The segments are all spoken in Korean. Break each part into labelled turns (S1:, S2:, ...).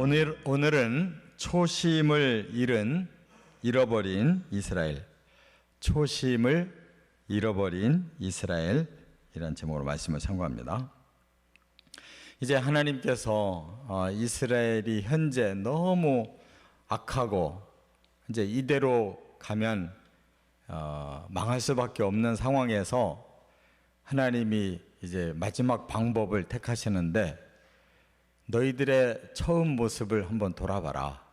S1: 오늘은 초심을 잃어버린 이스라엘, 초심을 잃어버린 이스라엘이라는 제목으로 말씀을 참고합니다. 이제 하나님께서 이스라엘이 현재 너무 악하고 이제 이대로 가면 망할 수밖에 없는 상황에서 하나님이 이제 마지막 방법을 택하시는데, 너희들의 처음 모습을 한번 돌아봐라.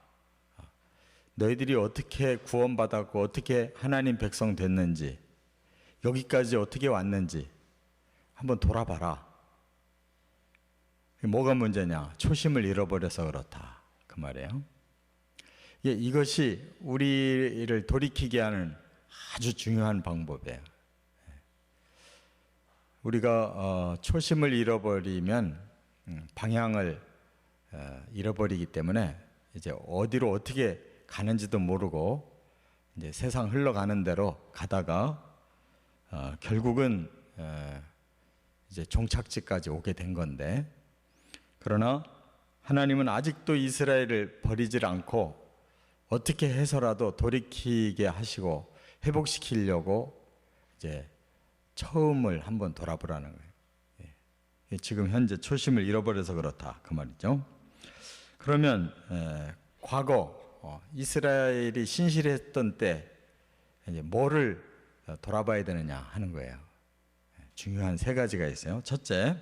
S1: 너희들이 어떻게 구원받았고 어떻게 하나님 백성 됐는지, 여기까지 어떻게 왔는지 한번 돌아봐라. 뭐가 문제냐? 초심을 잃어버려서 그렇다, 그 말이에요. 이것이 우리를 돌이키게 하는 아주 중요한 방법이에요. 우리가 초심을 잃어버리면 방향을 잃어버리기 때문에 이제 어디로 어떻게 가는지도 모르고 이제 세상 흘러가는 대로 가다가 결국은 이제 종착지까지 오게 된 건데, 그러나 하나님은 아직도 이스라엘을 버리질 않고 어떻게 해서라도 돌이키게 하시고 회복시키려고 이제 처음을 한번 돌아보라는 거예요. 지금 현재 초심을 잃어버려서 그렇다, 그 말이죠. 그러면 과거 이스라엘이 신실했던 때 이제 뭐를 돌아봐야 되느냐 하는 거예요. 중요한 세 가지가 있어요. 첫째,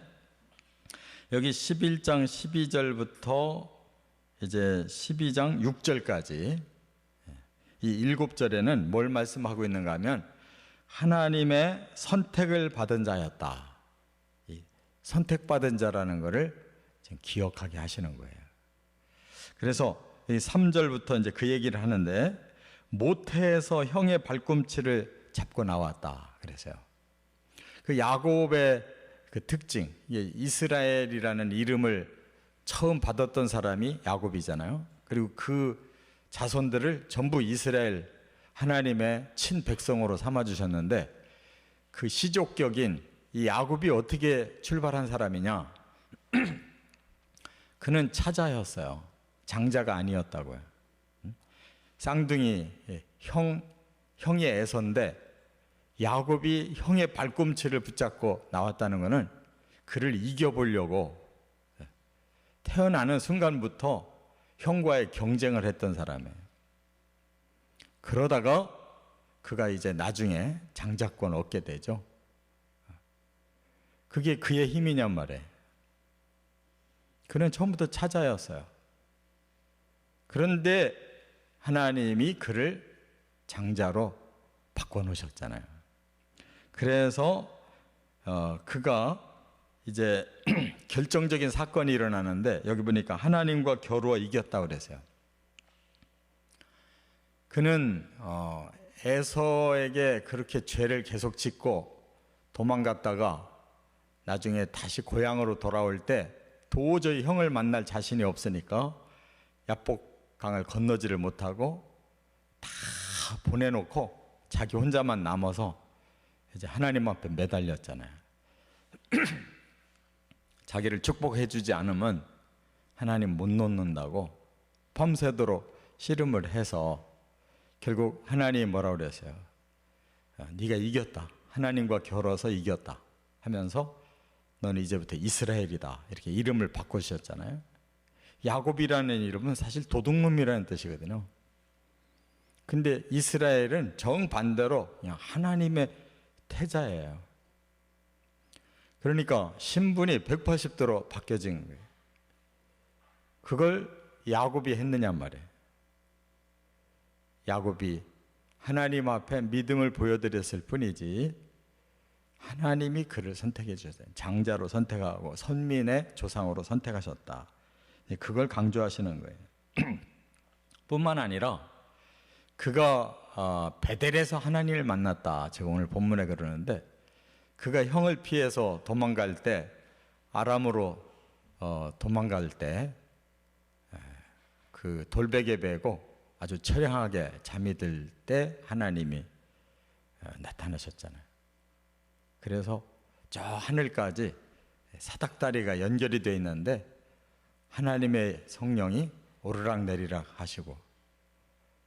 S1: 여기 11장 12절부터 이제 12장 6절까지 이 7절에는 뭘 말씀하고 있는가 하면 하나님의 선택을 받은 자였다. 선택받은 자라는 것을 기억하게 하시는 거예요. 그래서 이 3절부터 이제 그 얘기를 하는데, 모태에서 형의 발꿈치를 잡고 나왔다 그래서요. 그 야곱의 그 특징, 이스라엘이라는 이름을 처음 받았던 사람이 야곱이잖아요. 그리고 그 자손들을 전부 이스라엘 하나님의 친백성으로 삼아주셨는데, 그 시족격인 이 야곱이 어떻게 출발한 사람이냐? 그는 차자였어요. 장자가 아니었다고요. 쌍둥이 형의 애선데 야곱이 형의 발꿈치를 붙잡고 나왔다는 것은 그를 이겨보려고 태어나는 순간부터 형과의 경쟁을 했던 사람이에요. 그러다가 그가 이제 나중에 장자권을 얻게 되죠. 그게 그의 힘이냔 말이에요. 그는 처음부터 차자였어요. 그런데 하나님이 그를 장자로 바꿔놓으셨잖아요. 그래서 그가 이제 결정적인 사건이 일어나는데, 여기 보니까 하나님과 겨루어 이겼다고 그랬어요. 그는 에서에게 그렇게 죄를 계속 짓고 도망갔다가 나중에 다시 고향으로 돌아올 때 도저히 형을 만날 자신이 없으니까 야복강을 건너지를 못하고 다 보내놓고 자기 혼자만 남아서 이제 하나님 앞에 매달렸잖아요. 자기를 축복해 주지 않으면 하나님 못 놓는다고 밤새도록 씨름을 해서 결국 하나님이 뭐라고 그랬어요? 네가 이겼다. 하나님과 겨뤄서 이겼다 하면서 너는 이제부터 이스라엘이다, 이렇게 이름을 바꾸셨잖아요. 야곱이라는 이름은 사실 도둑놈이라는 뜻이거든요. 근데 이스라엘은 정반대로 그냥 하나님의 태자예요. 그러니까 신분이 180도로 바뀌어진 거예요. 그걸 야곱이 했느냐 말이에요. 야곱이 하나님 앞에 믿음을 보여드렸을 뿐이지 하나님이 그를 선택해 주셨어요. 장자로 선택하고 선민의 조상으로 선택하셨다. 그걸 강조하시는 거예요. 뿐만 아니라 그가 베델에서 하나님을 만났다, 제가 오늘 본문에 그러는데, 그가 형을 피해서 도망갈 때, 아람으로 도망갈 때 그 돌베개 베고 아주 처량하게 잠이 들 때 하나님이 나타나셨잖아요. 그래서 저 하늘까지 사닥다리가 연결이 되어 있는데 하나님의 성령이 오르락내리락 하시고,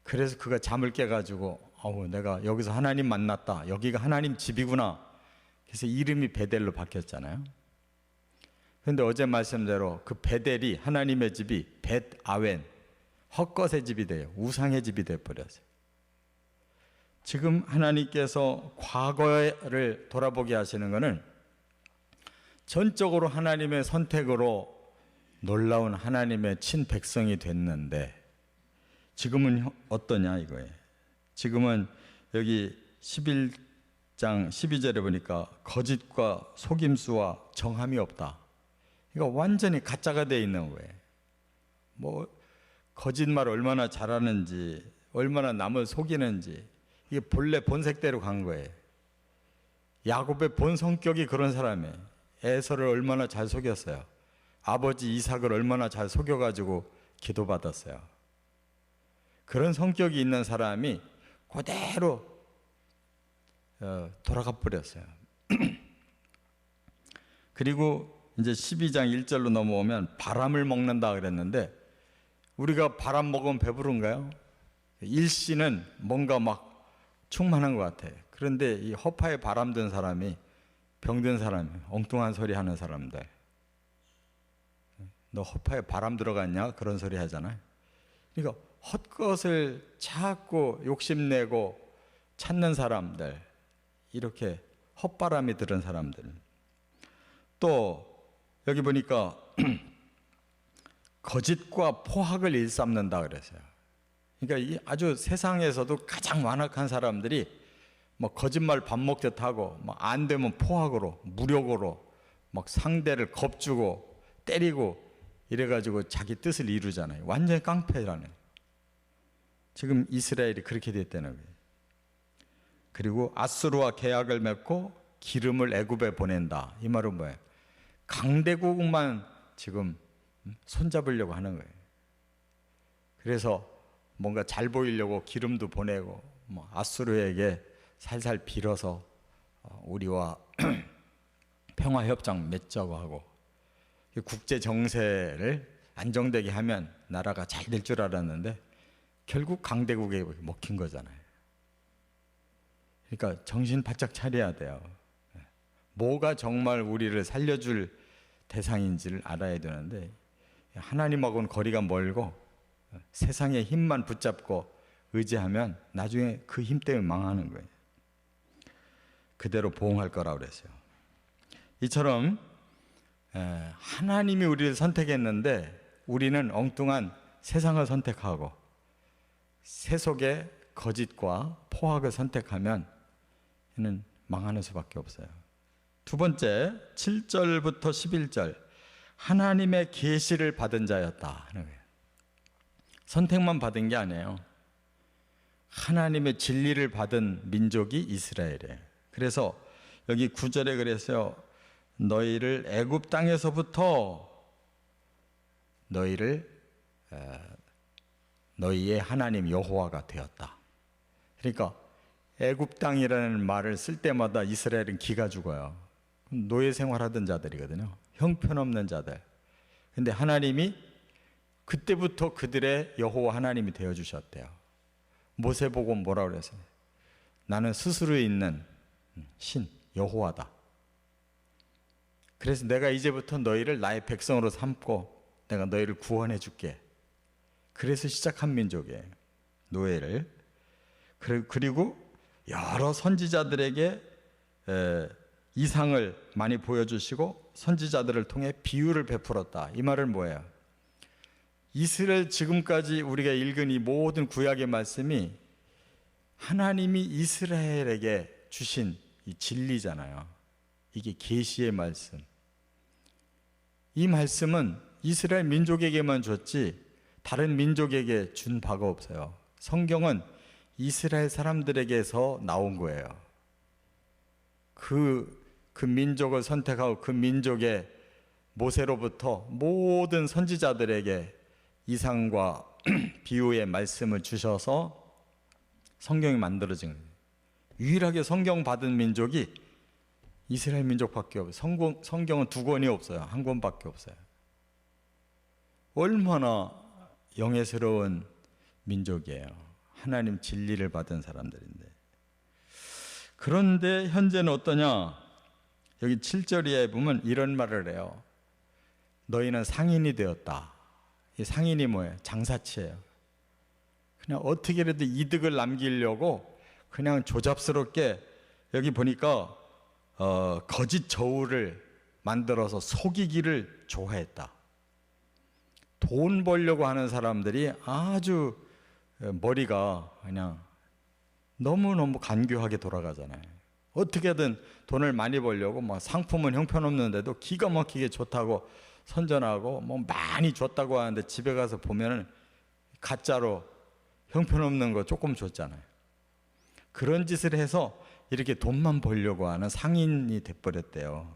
S1: 그래서 그가 잠을 깨가지고 내가 여기서 하나님 만났다, 여기가 하나님 집이구나. 그래서 이름이 베델로 바뀌었잖아요. 그런데 어제 말씀대로 그 베델이, 하나님의 집이 벳아웬, 헛것의 집이 돼요. 우상의 집이 돼버렸어요. 지금 하나님께서 과거를 돌아보게 하시는 것은 전적으로 하나님의 선택으로 놀라운 하나님의 친백성이 됐는데, 지금은 어떠냐 이거예요. 지금은 여기 11장 12절에 보니까 거짓과 속임수와 정함이 없다. 그러니까 완전히 가짜가 되어 있는 거예요. 뭐 거짓말 얼마나 잘하는지, 얼마나 남을 속이는지, 이게 본래 본색대로 간 거예요. 야곱의 본 성격이 그런 사람이에요. 에서를 얼마나 잘 속였어요. 아버지 이삭을 얼마나 잘 속여가지고 기도받았어요. 그런 성격이 있는 사람이 그대로 돌아가 버렸어요. 그리고 이제 12장 1절로 넘어오면 바람을 먹는다 그랬는데, 우리가 바람 먹으면 배부른가요? 일시는 뭔가 막 충만한 것 같아요. 그런데 이 허파에 바람 든 사람이, 병든 사람이, 엉뚱한 소리 하는 사람들, 너 허파에 바람 들어갔냐? 그런 소리 하잖아요. 그러니까 헛것을 찾고 욕심내고 찾는 사람들, 이렇게 헛바람이 들은 사람들. 또 여기 보니까 거짓과 포학을 일삼는다 그랬어요. 그러니까 이 아주 세상에서도 가장 완악한 사람들이 뭐 거짓말 밥 먹듯 하고, 뭐 안 되면 포학으로, 무력으로 막 상대를 겁주고 때리고 이래가지고 자기 뜻을 이루잖아요. 완전히 깡패라는. 지금 이스라엘이 그렇게 됐다는 거예요. 그리고 아수르와 계약을 맺고 기름을 애굽에 보낸다. 이 말은 뭐예요? 강대국만 지금 손잡으려고 하는 거예요. 그래서 뭔가 잘 보이려고 기름도 보내고, 뭐 아수르에게 살살 빌어서 우리와 평화협정 맺자고 하고, 국제 정세를 안정되게 하면 나라가 잘 될 줄 알았는데 결국 강대국에 먹힌 거잖아요. 그러니까 정신 바짝 차려야 돼요. 뭐가 정말 우리를 살려줄 대상인지를 알아야 되는데, 하나님하고는 거리가 멀고 세상의 힘만 붙잡고 의지하면 나중에 그 힘 때문에 망하는 거예요. 그대로 보응할 거라고 그랬어요. 이처럼 하나님이 우리를 선택했는데 우리는 엉뚱한 세상을 선택하고 세속의 거짓과 포악을 선택하면 이는 망하는 수밖에 없어요. 두 번째, 7절부터 11절, 하나님의 계시를 받은 자였다 하는 거예요. 선택만 받은 게 아니에요. 하나님의 진리를 받은 민족이 이스라엘이에요. 그래서 여기 9절에 그랬어요. 너희를 애굽 땅에서부터 너희의 하나님 여호와가 되었다. 그러니까 애굽 땅이라는 말을 쓸 때마다 이스라엘은 기가 죽어요. 노예 생활하던 자들이거든요. 형편없는 자들. 근데 하나님이 그때부터 그들의 여호와 하나님이 되어주셨대요. 모세 보고 뭐라 그랬어요? 나는 스스로 있는 신 여호와다. 그래서 내가 이제부터 너희를 나의 백성으로 삼고 내가 너희를 구원해 줄게. 그래서 시작한 민족이에요. 노예를. 그리고 여러 선지자들에게 이상을 많이 보여주시고 선지자들을 통해 비유를 베풀었다. 이 말은 뭐예요? 이스라엘 지금까지 우리가 읽은 이 모든 구약의 말씀이 하나님이 이스라엘에게 주신 이 진리잖아요. 이게 계시의 말씀. 이 말씀은 이스라엘 민족에게만 줬지 다른 민족에게 준 바가 없어요. 성경은 이스라엘 사람들에게서 나온 거예요. 그 민족을 선택하고 그 민족의 모세로부터 모든 선지자들에게 이상과 비유의 말씀을 주셔서 성경이 만들어진 거예요. 유일하게 성경 받은 민족이 이스라엘 민족밖에 없어요. 성경은 두 권이 없어요. 한 권밖에 없어요. 얼마나 영예스러운 민족이에요. 하나님 진리를 받은 사람들인데. 그런데 현재는 어떠냐? 여기 7절에 보면 이런 말을 해요. 너희는 상인이 되었다. 이 상인이 뭐예요? 장사치예요. 그냥 어떻게라도 이득을 남기려고 그냥 조잡스럽게 여기 보니까 거짓 저울을 만들어서 속이기를 좋아했다. 돈 벌려고 하는 사람들이 아주 머리가 그냥 너무너무 간교하게 돌아가잖아요. 어떻게든 돈을 많이 벌려고 뭐 상품은 형편없는데도 기가 막히게 좋다고 선전하고 뭐 많이 줬다고 하는데 집에 가서 보면은 가짜로 형편없는 거 조금 줬잖아요. 그런 짓을 해서 이렇게 돈만 벌려고 하는 상인이 돼버렸대요.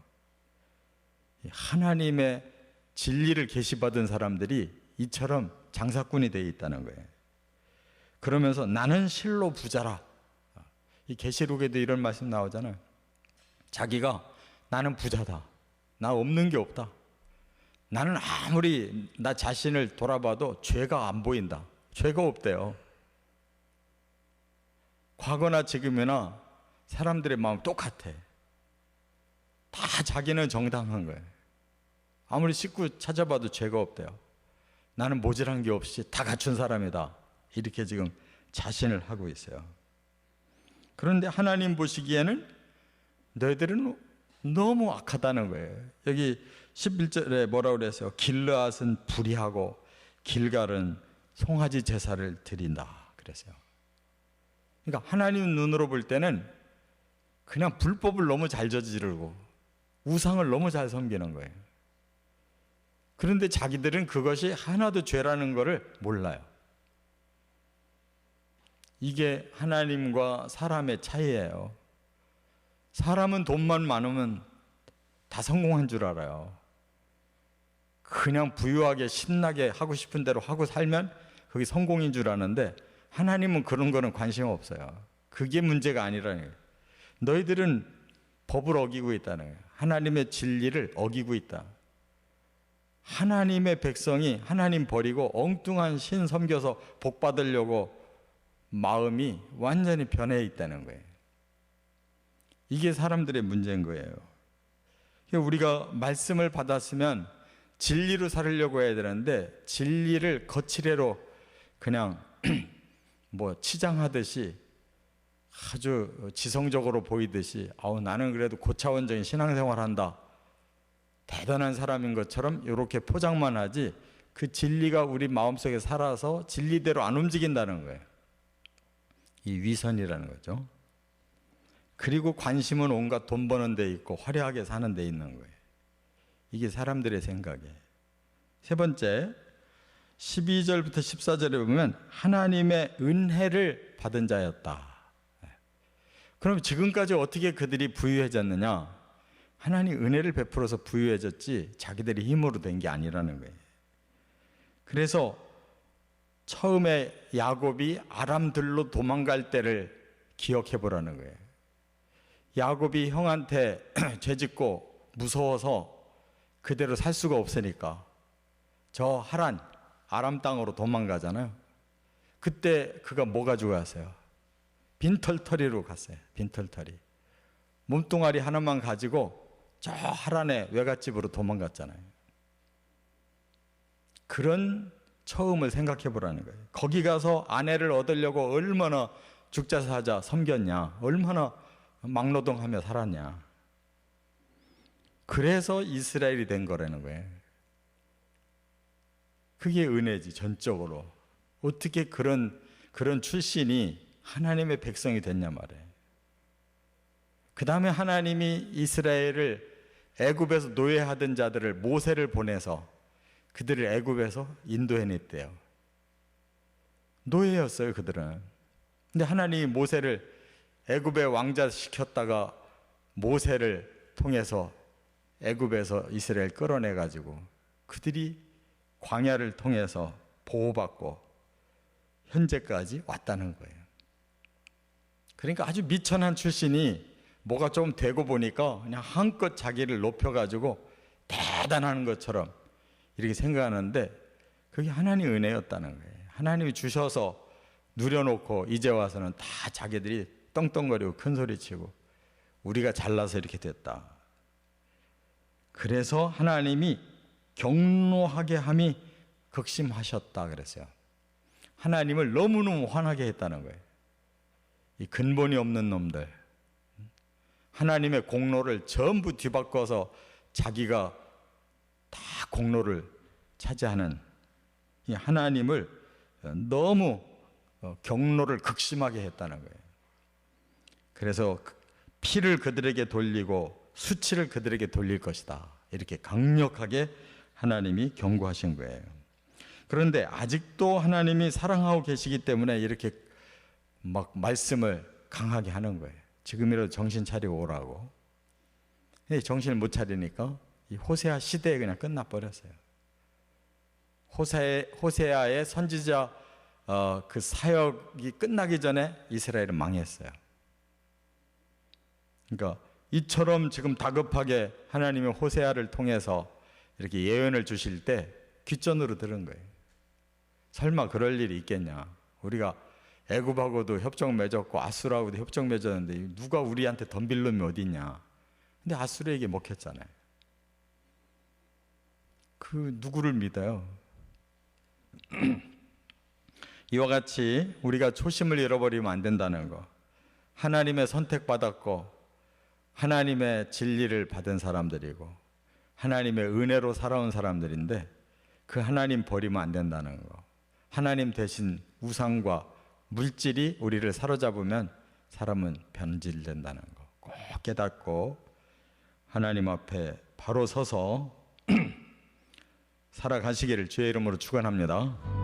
S1: 하나님의 진리를 계시받은 사람들이 이처럼 장사꾼이 되어 있다는 거예요. 그러면서 나는 실로 부자라. 이 계시록에도 이런 말씀 나오잖아요. 자기가 나는 부자다. 나 없는 게 없다. 나는 아무리 나 자신을 돌아봐도 죄가 안 보인다. 죄가 없대요. 과거나 지금이나 사람들의 마음 똑같아. 다 자기는 정당한 거예요. 아무리 식구 찾아봐도 죄가 없대요. 나는 모자란 게 없이 다 갖춘 사람이다. 이렇게 지금 자신을 하고 있어요. 그런데 하나님 보시기에는 너희들은 너무 악하다는 거예요. 여기 11절에 뭐라고 그랬어요? 길르앗은 불의하고 길갈은 송아지 제사를 드린다 그랬어요. 그러니까 하나님 눈으로 볼 때는 그냥 불법을 너무 잘 저지르고 우상을 너무 잘 섬기는 거예요. 그런데 자기들은 그것이 하나도 죄라는 것을 몰라요. 이게 하나님과 사람의 차이예요. 사람은 돈만 많으면 다 성공한 줄 알아요. 그냥 부유하게 신나게 하고 싶은 대로 하고 살면 그게 성공인 줄 아는데 하나님은 그런 거는 관심 없어요. 그게 문제가 아니라는 거예요. 너희들은 법을 어기고 있다는 거예요. 하나님의 진리를 어기고 있다. 하나님의 백성이 하나님 버리고 엉뚱한 신 섬겨서 복 받으려고 마음이 완전히 변해 있다는 거예요. 이게 사람들의 문제인 거예요. 우리가 말씀을 받았으면 진리로 살으려고 해야 되는데 진리를 거칠애로 그냥 뭐 치장하듯이 아주 지성적으로 보이듯이 나는 그래도 고차원적인 신앙생활 한다. 대단한 사람인 것처럼 이렇게 포장만 하지 그 진리가 우리 마음속에 살아서 진리대로 안 움직인다는 거예요. 이 위선이라는 거죠. 그리고 관심은 온갖 돈 버는 데 있고 화려하게 사는 데 있는 거예요. 이게 사람들의 생각이에요. 세 번째 12절부터 14절에 보면 하나님의 은혜를 받은 자였다. 그럼 지금까지 어떻게 그들이 부유해졌느냐? 하나님 은혜를 베풀어서 부유해졌지 자기들이 힘으로 된 게 아니라는 거예요. 그래서 처음에 야곱이 아람들로 도망갈 때를 기억해 보라는 거예요. 야곱이 형한테 죄짓고 무서워서 그대로 살 수가 없으니까 저 하란 아람 땅으로 도망가잖아요. 그때 그가 뭐 가지고 갔어요? 빈털터리로 갔어요. 빈털터리. 몸뚱아리 하나만 가지고 저 하란의 외갓집으로 도망갔잖아요. 그런 처음을 생각해 보라는 거예요. 거기 가서 아내를 얻으려고 얼마나 죽자 사자 섬겼냐, 얼마나 막노동하며 살았냐. 그래서 이스라엘이 된 거라는 거예요. 그게 은혜지. 전적으로 어떻게 그런 출신이 하나님의 백성이 됐냐 말이에요. 그 다음에 하나님이 이스라엘을 애굽에서 노예하던 자들을 모세를 보내서 그들을 애굽에서 인도해냈대요. 노예였어요 그들은. 근데 하나님이 모세를 애굽의 왕자 시켰다가 모세를 통해서 애굽에서 이스라엘 끌어내가지고 그들이 광야를 통해서 보호받고 현재까지 왔다는 거예요. 그러니까 아주 미천한 출신이 뭐가 좀 되고 보니까 그냥 한껏 자기를 높여가지고 대단한 것처럼 이렇게 생각하는데 그게 하나님의 은혜였다는 거예요. 하나님이 주셔서 누려놓고 이제 와서는 다 자기들이 떵떵거리고 큰소리치고 우리가 잘나서 이렇게 됐다. 그래서 하나님이 경노하게 함이 극심하셨다 그랬어요. 하나님을 너무너무 화나게 했다는 거예요. 이 근본이 없는 놈들, 하나님의 공로를 전부 뒤바꿔서 자기가 다 공로를 차지하는 이 하나님을 너무 경노를 극심하게 했다는 거예요. 그래서 피를 그들에게 돌리고 수치를 그들에게 돌릴 것이다. 이렇게 강력하게 하나님이 경고하신 거예요. 그런데 아직도 하나님이 사랑하고 계시기 때문에 이렇게 막 말씀을 강하게 하는 거예요. 지금이라도 정신 차리고 오라고. 근데 정신을 못 차리니까 이 호세아 시대에 그냥 끝나버렸어요. 호세아의 선지자 그 사역이 끝나기 전에 이스라엘은 망했어요. 그러니까 이처럼 지금 다급하게 하나님이 호세아를 통해서 이렇게 예언을 주실 때 귓전으로 들은 거예요. 설마 그럴 일이 있겠냐. 우리가 애굽하고도 협정 맺었고 아수르하고도 협정 맺었는데 누가 우리한테 덤빌 놈이 어디 있냐. 근데 아수르에게 먹혔잖아요. 그 누구를 믿어요? 이와 같이 우리가 초심을 잃어버리면 안 된다는 거. 하나님의 선택받았고 하나님의 진리를 받은 사람들이고 하나님의 은혜로 살아온 사람들인데 그 하나님 버리면 안 된다는 거. 하나님 대신 우상과 물질이 우리를 사로잡으면 사람은 변질된다는 거 꼭 깨닫고 하나님 앞에 바로 서서 살아가시기를 주의 이름으로 축원합니다.